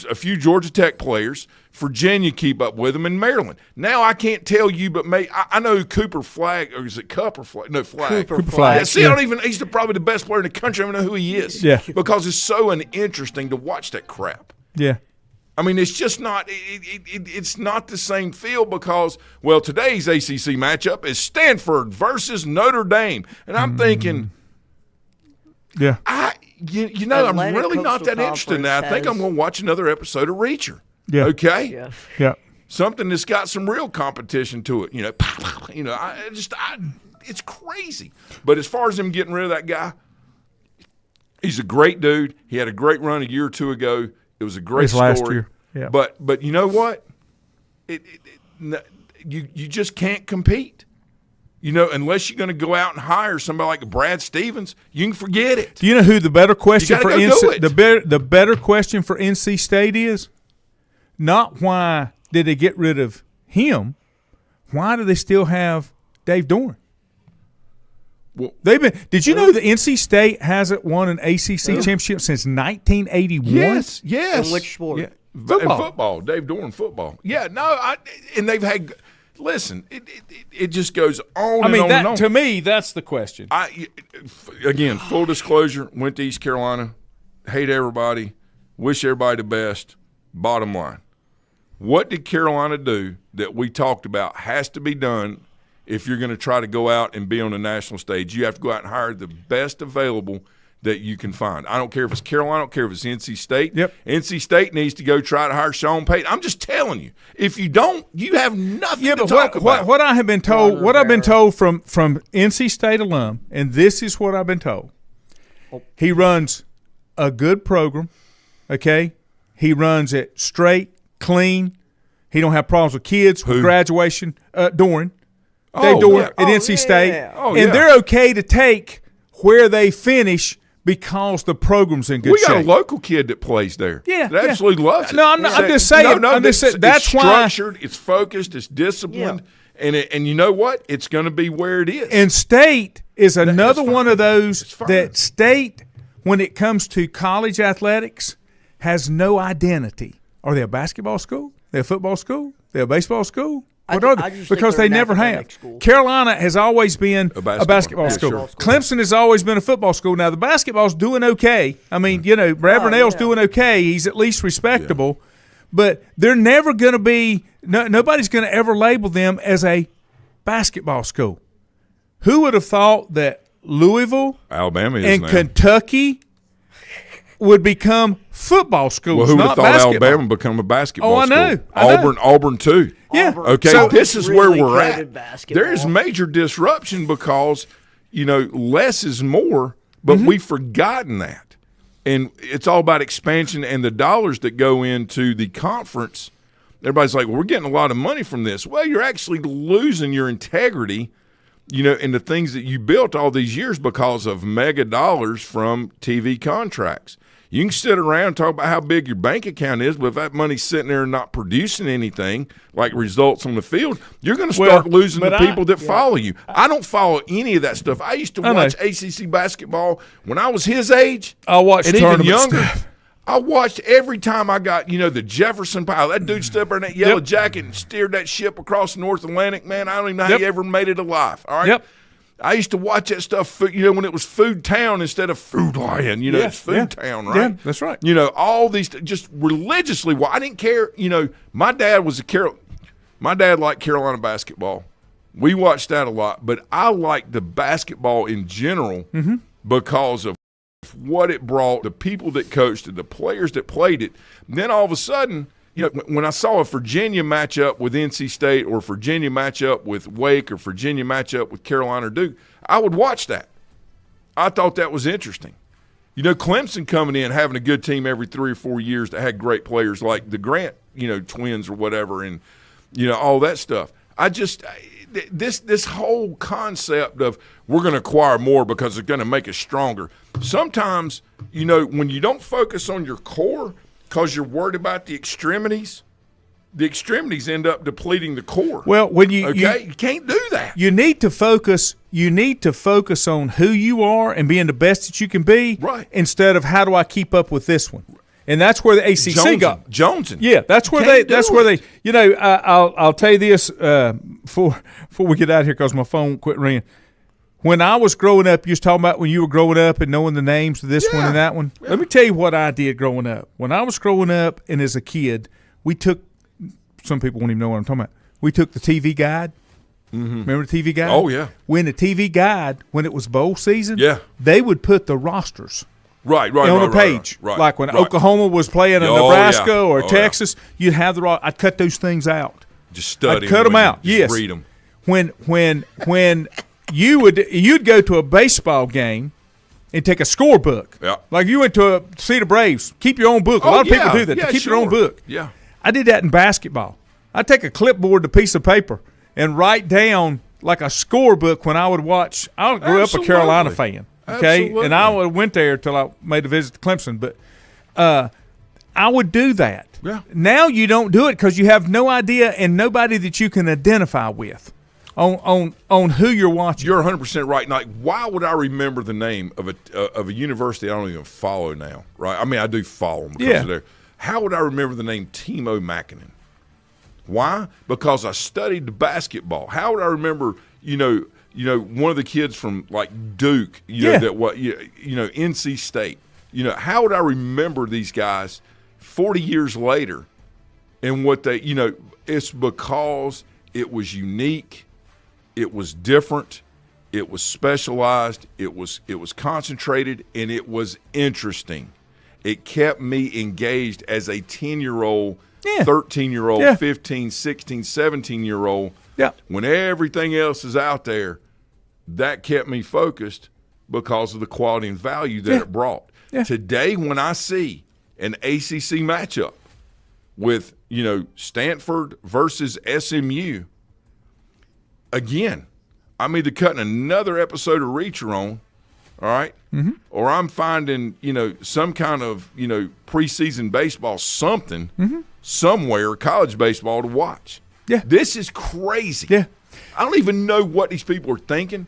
a few Georgia Tech players. Virginia, keep up with them, and Maryland. Now I can't tell you, but I know who Cooper Flag, or is it Cup or Flag? No, Flag. Cooper Flag. Yeah, see, I don't even. He's probably the best player in the country. I don't know who he is. Yeah. Because it's so uninteresting to watch that crap. Yeah. I mean, it's just not. It's not the same feel because today's ACC matchup is Stanford versus Notre Dame, and I'm thinking, Yeah. I'm Atlantic really not Coastal that interested in that. I think Conference I'm going to watch another episode of Reacher. Yeah. Okay. Yeah. Yeah. Something that's got some real competition to it. It's crazy. But as far as them getting rid of that guy, he's a great dude. He had a great run a year or two ago. It was a great story. Last year. Yeah. But you know what? You just can't compete. Unless you're going to go out and hire somebody like Brad Stevens, you can forget it. Do you know who the better question for gotta go do NC it. the better question for NC State is? Not why did they get rid of him? Why do they still have Dave Dorn? Well, Did you know that NC State hasn't won an ACC championship since 1981? Yes. In which sport? Yeah. Football. Football. Dave Dorn, football. Yeah, and they've had – listen, it just goes on I mean, and on and on. to me, that's the question. Again, full disclosure, went to East Carolina, hate everybody, wish everybody the best. Bottom line, what did Carolina do that we talked about has to be done if you're going to try to go out and be on the national stage? You have to go out and hire the best available that you can find. I don't care if it's Carolina. I don't care if it's NC State. Yep. NC State needs to go try to hire Sean Payton. I'm just telling you. If you don't, you have nothing to talk about. What I have been told, I've been told from NC State alum, and this is what I've been told. He runs a good program, okay? He runs it straight, clean. He don't have problems with kids, with graduation. Doran. Dave Doran at NC State. And they're okay to take where they finish because the program's in good shape. We got a local kid that plays there. Yeah, that absolutely loves it. No, I'm just saying. No, I'm just saying that's it's why. structured, it's focused, it's disciplined, and you know what? It's going to be where it is. And State is another fine. one of those It's fine. that State, when it comes to college athletics, has no identity. Are they a basketball school? They a football school? They a baseball school? What are I they? just think Because they're they an never have. academic school. Carolina has always been a basketball school. school. Clemson has always been a football school. Now, the basketball's doing okay. I mean, Brad Burnell's doing okay. He's at least respectable. Yeah. But they're never going to be nobody's going to ever label them as a basketball school. Who would have thought that Louisville, Alabama, and now. Kentucky would become football schools? Well, who would have thought basketball. Alabama become a basketball I know. school? Auburn too. Yeah. Okay, so this is really where we're at. basketball. There is major disruption because, less is more, but we've forgotten that. And it's all about expansion and the dollars that go into the conference. Everybody's like, well, we're getting a lot of money from this. Well, you're actually losing your integrity, in the things that you built all these years because of mega dollars from TV contracts. You can sit around and talk about how big your bank account is, but if that money's sitting there and not producing anything like results on the field, you're going to start losing the people that follow you. I don't follow any of that stuff. I used to watch ACC basketball when I was his age. I watched and even younger stuff. I watched every time I got, the Jefferson pile. That dude stood there in that yellow jacket and steered that ship across the North Atlantic. Man, I don't even know how he ever made it alive. All right. Yep. I used to watch that stuff, when it was Food Town instead of Food Lion. It's Food Town, right? Yeah, that's right. All these just religiously. Well, I didn't care. My dad was my dad liked Carolina basketball. We watched that a lot, but I liked the basketball in general because of what it brought, the people that coached it, the players that played it. And then all of a sudden, when I saw a Virginia matchup with NC State or Virginia matchup with Wake or Virginia matchup with Carolina or Duke, I would watch that. I thought that was interesting. Clemson coming in, having a good team every 3 or 4 years that had great players like the Grant, twins or whatever, and, all that stuff. This whole concept of we're going to acquire more because it's going to make us stronger. Sometimes, when you don't focus on your core because you're worried about the extremities end up depleting the core. Well, when you can't do that. You need to focus. You need to focus on who you are and being the best that you can be, right? Instead of how do I keep up with this one. And that's where the ACC got Johnson. Yeah, that's where they. That's where they. I'll tell you this before we get out of here because my phone quit ringing. When I was growing up, you was talking about when you were growing up and knowing the names of this one and that one. Yeah. Let me tell you what I did growing up. When I was growing up and as a kid, we took. Some people won't even know what I'm talking about. We took the TV guide. Mm-hmm. Remember the TV guide? Oh yeah. When the TV guide, when it was bowl season, they would put the rosters. Right, on the page. Right, like when Oklahoma was playing in Nebraska or Texas, you'd have the – I'd cut those things out. Just study I'd cut them out, yes. Read them. When you'd go to a baseball game and take a score book. Yeah. Like you went to see the Braves. Keep your own book. A lot of people do that. Yeah, they keep your own book. Yeah. I did that in basketball. I'd take a clipboard, a piece of paper, and write down like a score book when I would watch – I grew up a Carolina fan. Okay, absolutely. And I went there until I made a visit to Clemson, but I would do that. Yeah. Now you don't do it because you have no idea and nobody that you can identify with on who you're watching. You're 100% right. Like, why would I remember the name of a university I don't even follow now? Right? I mean, I do follow them because of there. How would I remember the name Timo Mäkinen? Why? Because I studied the basketball. How would I remember? One of the kids from like Duke, NC State. How would I remember these guys 40 years later and what they, it's because it was unique, it was different, it was specialized, it was concentrated, and it was interesting. It kept me engaged as a 10-year-old, 13-year-old, 15, 16, 17-year-old. Yeah. When everything else is out there, that kept me focused because of the quality and value that it brought. Yeah. Today, when I see an ACC matchup with, Stanford versus SMU, again, I'm either cutting another episode of Reacher on, all right, or I'm finding, some kind of, preseason baseball, something, somewhere, college baseball to watch. Yeah. This is crazy. Yeah. I don't even know what these people are thinking.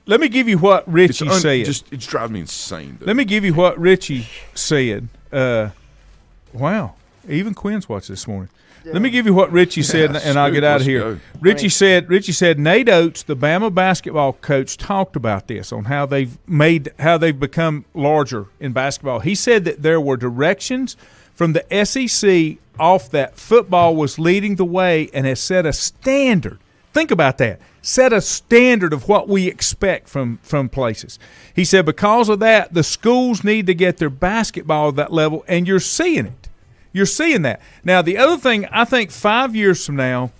let me give you what Richie said. It's driving me insane. Dude. Let me give you what Richie said. Wow, even Quinn's watched this morning. Let me give you what Richie said, and I'll get out of here. Go. Richie said Nate Oates, the Bama basketball coach, talked about this on how they've become larger in basketball. He said that there were directions from the SEC off that football was leading the way and has set a standard. Think about that. Set a standard of what we expect from places. He said because of that, the schools need to get their basketball at that level, and you're seeing it. You're seeing that. Now, the other thing, I think 5 years from now,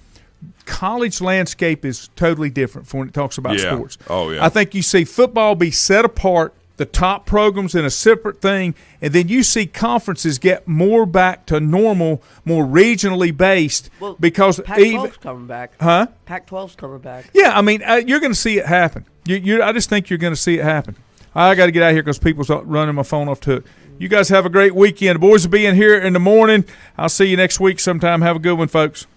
college landscape is totally different from when it talks about sports. Oh, yeah. I think you see football be set apart, the top programs in a separate thing, and then you see conferences get more back to normal, more regionally based. Well, because Pac-12's coming back. Huh? Pac-12's coming back. Yeah, I mean, you're going to see it happen. I just think you're going to see it happen. I got to get out of here because people's running my phone off to it. You guys have a great weekend. The boys will be in here in the morning. I'll see you next week sometime. Have a good one, folks.